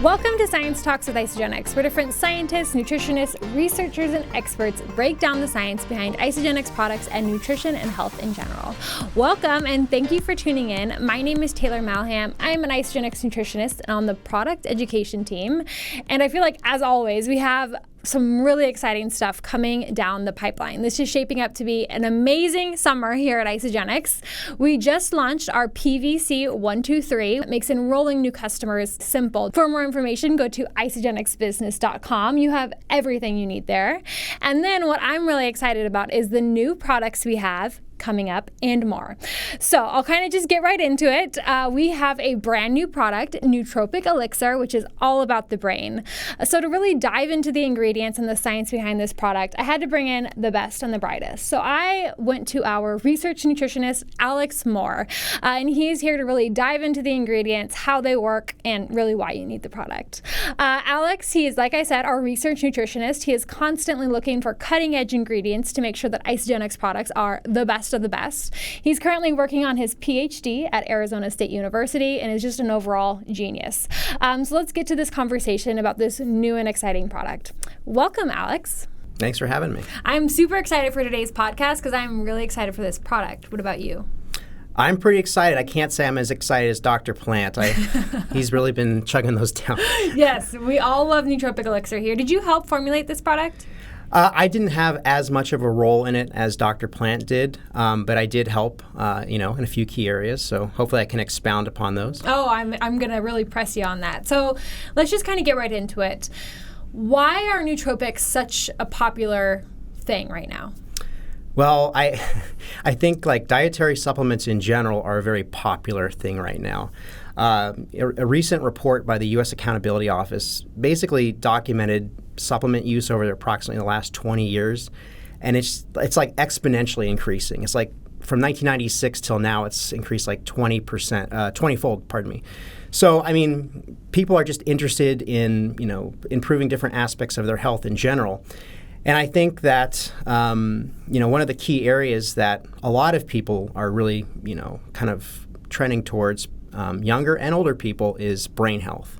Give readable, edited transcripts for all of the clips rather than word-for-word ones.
Welcome to Science Talks with Isagenix, where different scientists, nutritionists, researchers, and experts break down the science behind Isagenix products and nutrition and health in general. Welcome, and thank you for tuning in. My name is Taylor Malham. I'm an Isagenix nutritionist and on the product education team. And I feel like, as always, we have some really exciting stuff coming down the pipeline. This is shaping up to be an amazing summer here at Isagenix. We just launched our PVC 123. It makes enrolling new customers simple. For more information, go to isagenixbusiness.com. You have everything you need there. And then what I'm really excited about is the new products we have coming up and more. So I'll kind of just get right into it. We have a brand new product, Nootropic Elixir, which is all about the brain. So to really dive into the ingredients and the science behind this product, I had to bring in the best and the brightest. So I went to our research nutritionist, Alex Moore, and he's here to really dive into the ingredients, how they work, and really why you need the product. Alex, he is, like I said, our research nutritionist. He is constantly looking for cutting-edge ingredients to make sure that Isagenix products are the best of the best. He's currently working on his PhD at Arizona State University and is just an overall genius. So let's get to this conversation about this new and exciting product. Welcome, Alex. Thanks for having me. I'm super excited for today's podcast because I'm really excited for this product. What about you? I'm pretty excited. I can't say I'm as excited as Dr. Plant. He's really been chugging those down. Yes, we all love Nootropic Elixir here. Did you help formulate this product? I didn't have as much of a role in it as Dr. Plant did, but I did help, in a few key areas. So hopefully I can expound upon those. Oh, I'm going to really press you on that. So let's just kind of get right into it. Why are nootropics such a popular thing right now? Well, I think like dietary supplements in general are a very popular thing right now. A recent report by the U.S. Accountability Office basically documented supplement use over approximately the last 20 years, and it's like exponentially increasing. It's like from 1996 till now, it's increased like 20-fold, pardon me. So, I mean, people are just interested in, improving different aspects of their health in general. And I think that, one of the key areas that a lot of people are really, kind of trending towards, younger and older people, is brain health.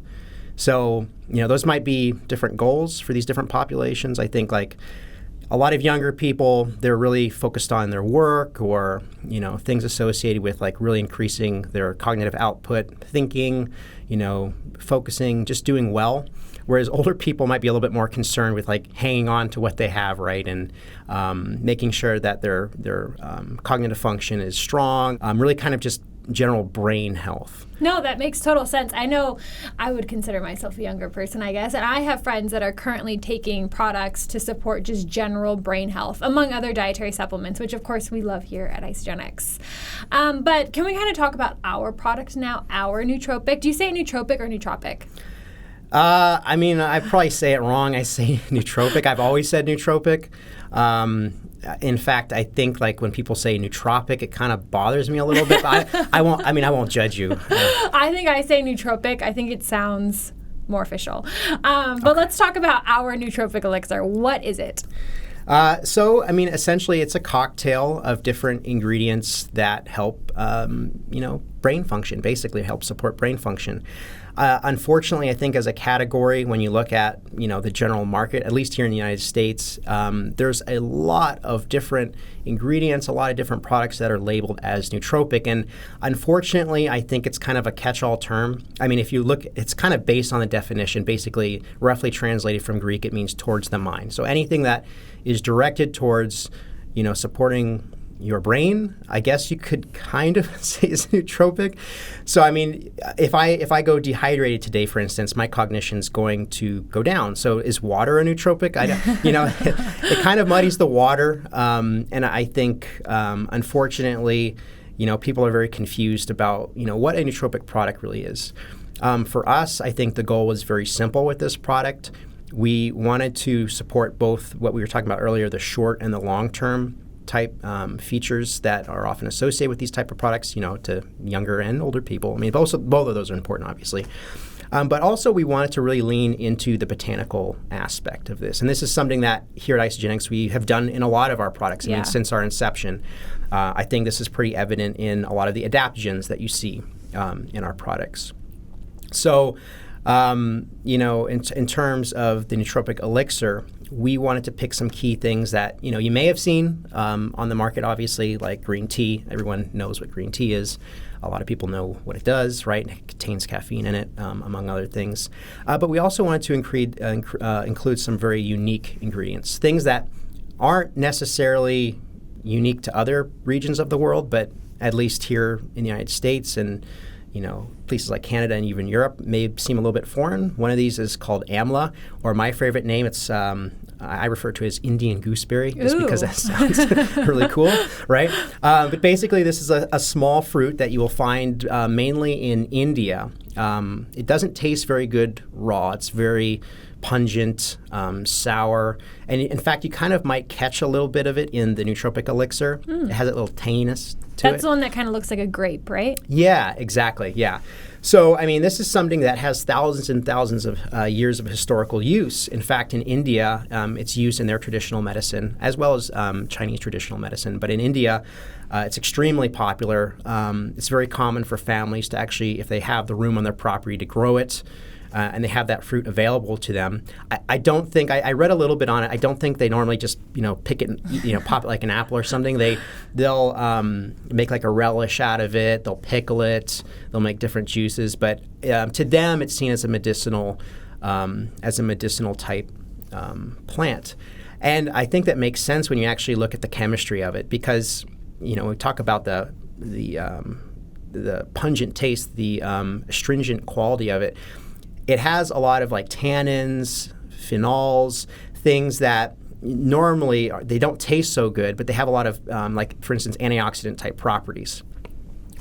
So, those might be different goals for these different populations. I think like a lot of younger people, they're really focused on their work or, things associated with like really increasing their cognitive output, thinking, focusing, just doing well. Whereas older people might be a little bit more concerned with like hanging on to what they have, right, and making sure that their cognitive function is strong, really kind of just general brain health. No, that makes total sense. I know I would consider myself a younger person, I guess, and I have friends that are currently taking products to support just general brain health, among other dietary supplements, which of course we love here at Isagenix. But can we kind of talk about our product now, our nootropic? Do you say nootropic or nootropic? I probably say it wrong. I say nootropic. I've always said nootropic. In fact, I think like when people say nootropic, it kind of bothers me a little bit. But I won't judge you. I think I say nootropic. I think it sounds more official. But let's talk about our Nootropic Elixir. What is it? Essentially, it's a cocktail of different ingredients that help, brain function, basically help support brain function. Unfortunately, I think as a category, when you look at, the general market, at least here in the United States, there's a lot of different ingredients, a lot of different products that are labeled as nootropic. And unfortunately, I think it's kind of a catch-all term. I mean, if you look, it's kind of based on the definition, basically roughly translated from Greek, it means towards the mind. So anything that is directed towards, supporting your brain, I guess you could kind of say is nootropic. So, I mean, if I go dehydrated today, for instance, my cognition's going to go down. So is water a nootropic? It kind of muddies the water. And I think, unfortunately, people are very confused about, what a nootropic product really is. For us, I think the goal was very simple with this product. We wanted to support both what we were talking about earlier, the short and the long-term type features that are often associated with these type of products, to younger and older people. I mean, both of those are important, obviously. But also we wanted to really lean into the botanical aspect of this. And this is something that here at Isagenix we have done in a lot of our products. I mean, since our inception. I think this is pretty evident in a lot of the adaptogens that you see in our products. So In terms of the Nootropic Elixir, we wanted to pick some key things that, you may have seen on the market, obviously, like green tea. Everyone knows what green tea is. A lot of people know what it does, right? It contains caffeine in it, among other things. But we also wanted to include some very unique ingredients, things that aren't necessarily unique to other regions of the world, but at least here in the United States and places like Canada and even Europe may seem a little bit foreign. One of these is called amla, or my favorite name, it's I refer to it as Indian gooseberry, just because that sounds really cool, right? But basically, this is a small fruit that you will find mainly in India. It doesn't taste very good raw. It's very pungent, sour, and in fact, you kind of might catch a little bit of it in the Nootropic Elixir. It has a little tanginess to it. That's the one that kind of looks like a grape, right? Yeah, exactly, yeah. So, this is something that has thousands and thousands of years of historical use. In fact, in India, it's used in their traditional medicine, as well as Chinese traditional medicine. But in India, it's extremely popular. It's very common for families to actually, if they have the room on their property, to grow it. And they have that fruit available to them. I don't think I read a little bit on it. I don't think they normally just pick it and pop it like an apple or something. They'll make like a relish out of it. They'll pickle it. They'll make different juices. But to them, it's seen as a medicinal type plant. And I think that makes sense when you actually look at the chemistry of it, because we talk about the pungent taste, the astringent quality of it. It has a lot of like tannins, phenols, things that normally they don't taste so good, but they have a lot of like, for instance, antioxidant type properties.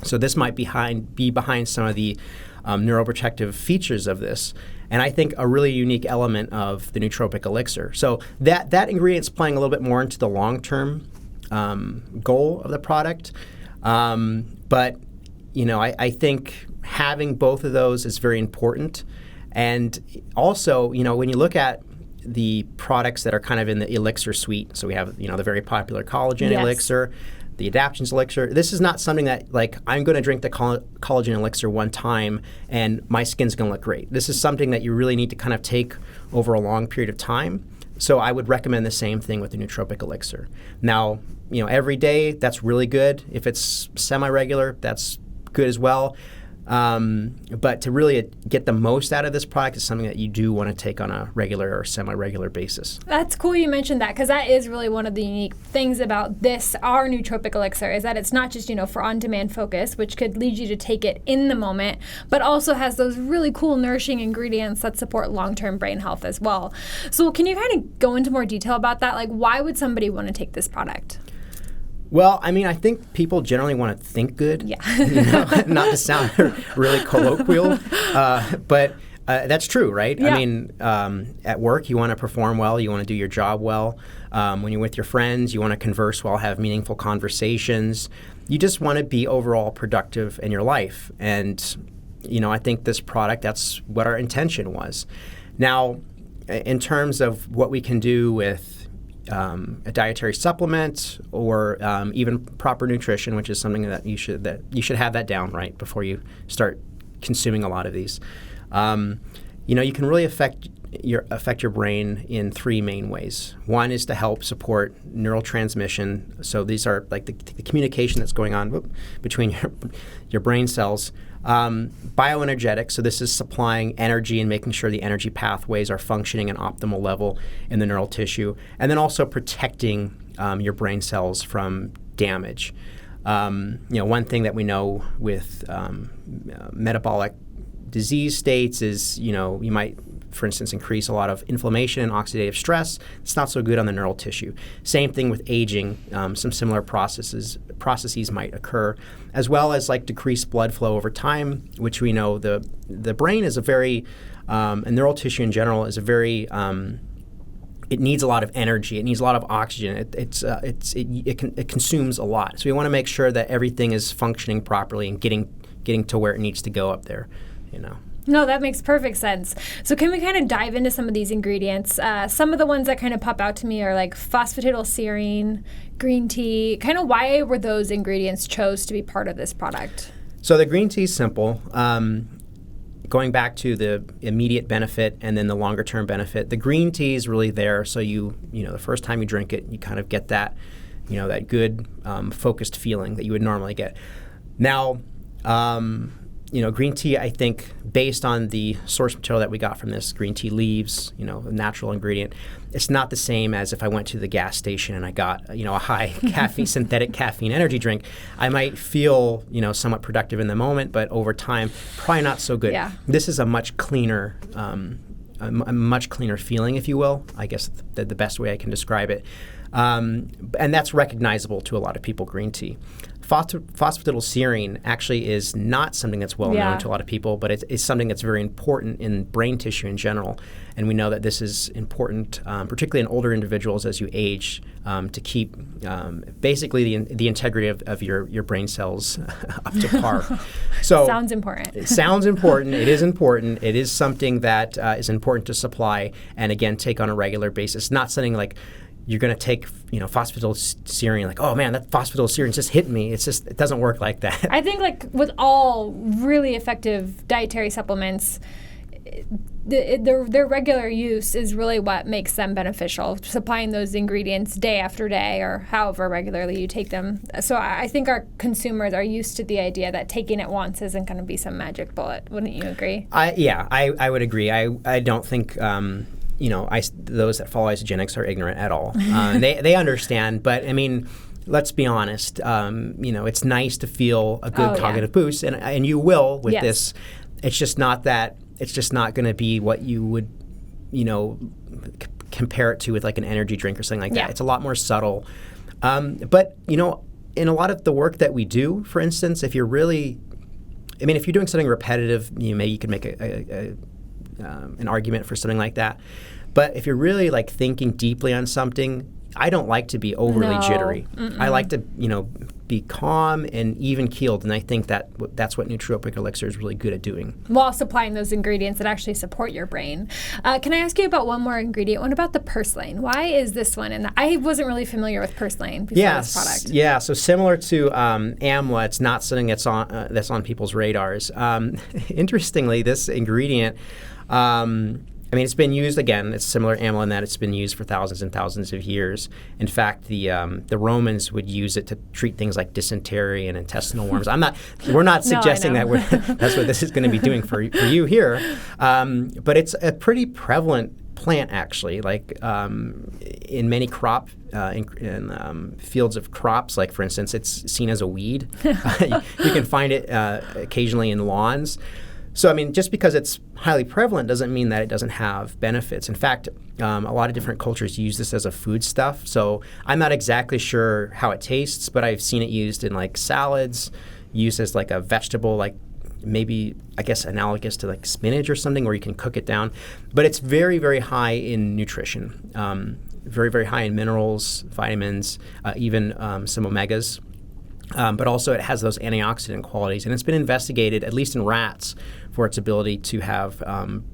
So this might be behind some of the neuroprotective features of this, and I think a really unique element of the Nootropic Elixir. So that ingredient's playing a little bit more into the long-term goal of the product, but I think having both of those is very important. And also, when you look at the products that are kind of in the elixir suite, so we have, the very popular collagen elixir, the adaptogens elixir. This is not something that, like, I'm going to drink the collagen elixir one time and my skin's going to look great. This is something that you really need to kind of take over a long period of time. So I would recommend the same thing with the Nootropic Elixir. Now, every day, that's really good. If it's semi-regular, that's good as well. But to really get the most out of this product is something that you do want to take on a regular or semi-regular basis. That's cool you mentioned that, because that is really one of the unique things about our Nootropic Elixir, is that it's not just, for on-demand focus, which could lead you to take it in the moment, but also has those really cool nourishing ingredients that support long-term brain health as well. So can you kind of go into more detail about that? Like, why would somebody want to take this product? Well, I think people generally want to think good. Yeah. Not to sound really colloquial, but that's true, right? Yeah. At work, you want to perform well. You want to do your job well. When you're with your friends, you want to converse well, have meaningful conversations. You just want to be overall productive in your life. And, I think this product, that's what our intention was. Now, in terms of what we can do with a dietary supplement or even proper nutrition, which is something that you should have that down right before you start consuming a lot of these. You can really affect your brain in three main ways. One is to help support neurotransmission. So these are like the communication that's going on between your brain cells. Bioenergetic, so this is supplying energy and making sure the energy pathways are functioning at an optimal level in the neural tissue, and then also protecting your brain cells from damage. One thing that we know with metabolic disease states is, you might, for instance, increase a lot of inflammation and oxidative stress. It's not so good on the neural tissue. Same thing with aging. Some similar processes might occur, as well as like decreased blood flow over time, which we know the brain is a very, and neural tissue in general is a very, it needs a lot of energy. It needs a lot of oxygen. It consumes a lot. So we want to make sure that everything is functioning properly and getting to where it needs to go up there, No, that makes perfect sense. So can we kind of dive into some of these ingredients? Some of the ones that kind of pop out to me are like phosphatidylserine, green tea. Kind of why were those ingredients chose to be part of this product? So the green tea is simple. going back to the immediate benefit and then the longer term benefit, the green tea is really there. So the first time you drink it, you kind of get that, that good focused feeling that you would normally get. Now, green tea, I think, based on the source material that we got from this, green tea leaves, a natural ingredient, it's not the same as if I went to the gas station and I got, a high caffeine, synthetic caffeine energy drink. I might feel, somewhat productive in the moment, but over time, probably not so good. Yeah. This is a much cleaner, a much cleaner feeling, if you will. I guess the best way I can describe it. And that's recognizable to a lot of people, green tea. Phosphatidylserine actually is not something that's well known to a lot of people, but it's something that's very important in brain tissue in general. And we know that this is important, particularly in older individuals as you age, to keep basically the integrity of your brain cells up to par. So sounds important. It sounds important. It is important. It is something that is important to supply and, again, take on a regular basis. Not something like you're going to take, phosphatidylserine, like, oh man, that phosphatidylserine just hit me. It doesn't work like that. I think like with all really effective dietary supplements, their regular use is really what makes them beneficial, supplying those ingredients day after day or however regularly you take them. So I think our consumers are used to the idea that taking it once isn't going to be some magic bullet. Wouldn't you agree? I would agree. I don't think those that follow isogenics are ignorant at all. They understand, but I mean, let's be honest. It's nice to feel a good cognitive boost, and you will with this. It's just not that. It's just not going to be what you would, compare it to with like an energy drink or something like that. It's a lot more subtle. But in a lot of the work that we do, for instance, if you're doing something repetitive, maybe you could make an argument for something like that. But if you're really like thinking deeply on something, I don't like to be overly jittery. I like to, be calm and even keeled, and I think that's what Nootropic Elixir is really good at doing. While supplying those ingredients that actually support your brain. Can I ask you about one more ingredient? What about the purslane? Why is this one? And I wasn't really familiar with purslane before this product. Yeah, so similar to amla, it's not something that's on people's radars. Interestingly, this ingredient. It's been used, again, it's similar to amla in that it's been used for thousands and thousands of years. In fact, the Romans would use it to treat things like dysentery and intestinal worms. We're not suggesting that that's what this is going to be doing for you here. But it's a pretty prevalent plant, actually. Like in many in fields of crops, like for instance, it's seen as a weed. You can find it occasionally in lawns. So, just because it's highly prevalent doesn't mean that it doesn't have benefits. In fact, a lot of different cultures use this as a foodstuff. So I'm not exactly sure how it tastes, but I've seen it used in like salads, used as like a vegetable, like maybe, I guess, analogous to like spinach or something, where you can cook it down. But it's very, very high in nutrition, very, very high in minerals, vitamins, even some omegas. But also it has those antioxidant qualities. And it's been investigated, at least in rats, for its ability to have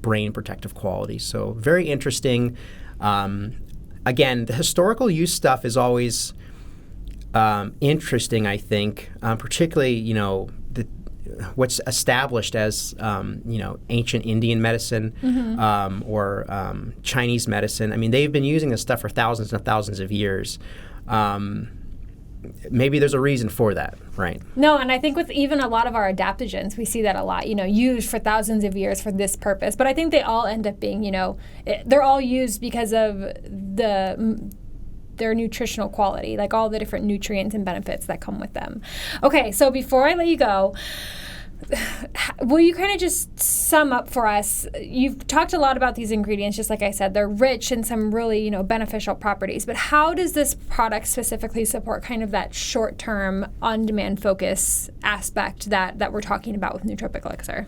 brain protective qualities. So very interesting. Again, the historical use stuff is always interesting, I think, particularly, what's established as, ancient Indian medicine or Chinese medicine. They've been using this stuff for thousands and thousands of years. Maybe there's a reason for that, right? No, and I think with even a lot of our adaptogens, we see that a lot, used for thousands of years for this purpose. But I think they all end up being, they're all used because of their nutritional quality, like all the different nutrients and benefits that come with them. Okay, so before I let you go, will you kind of just sum up for us? You've talked a lot about these ingredients, just like I said. They're rich in some really, beneficial properties. But how does this product specifically support kind of that short-term, on-demand focus aspect that we're talking about with Nootropic Elixir?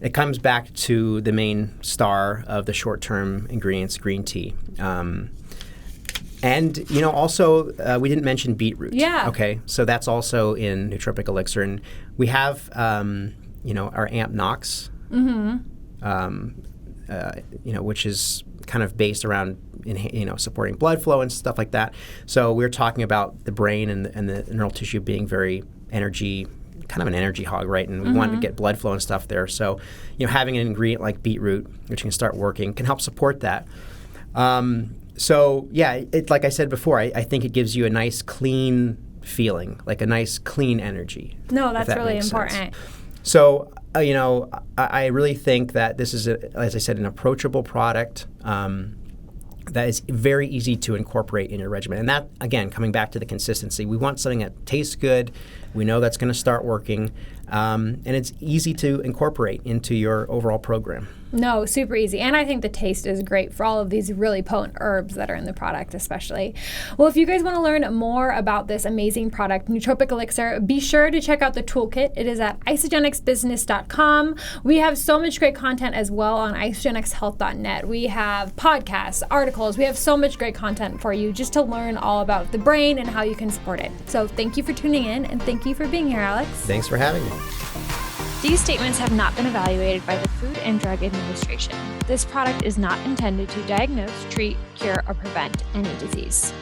It comes back to the main star of the short-term ingredients, green tea. And, also, we didn't mention beetroot. Yeah. Okay, so that's also in Nootropic Elixir. And we have, our Amp Nox, which is kind of based around, supporting blood flow and stuff like that. So we're talking about the brain and the neural tissue being very energy kind of an energy hog, right? And we want to get blood flow and stuff there. So, having an ingredient like beetroot, which can start working, can help support that. So, yeah, like I said before, I think it gives you a nice, clean feeling, like a nice, clean energy. No, that's really important. So, I really think that this is, as I said, an approachable product that is very easy to incorporate in your regimen. And that, again, coming back to the consistency, we want something that tastes good. We know that's going to start working. And it's easy to incorporate into your overall program. No, super easy. And I think the taste is great for all of these really potent herbs that are in the product especially. Well, if you guys want to learn more about this amazing product, Nootropic Elixir, be sure to check out the toolkit. It is at isogenicsbusiness.com. We have so much great content as well on isogenicshealth.net. We have podcasts, articles. We have so much great content for you just to learn all about the brain and how you can support it. So thank you for tuning in, and thank you for being here, Alex. Thanks for having me. These statements have not been evaluated by the Food and Drug Administration. This product is not intended to diagnose, treat, cure, or prevent any disease.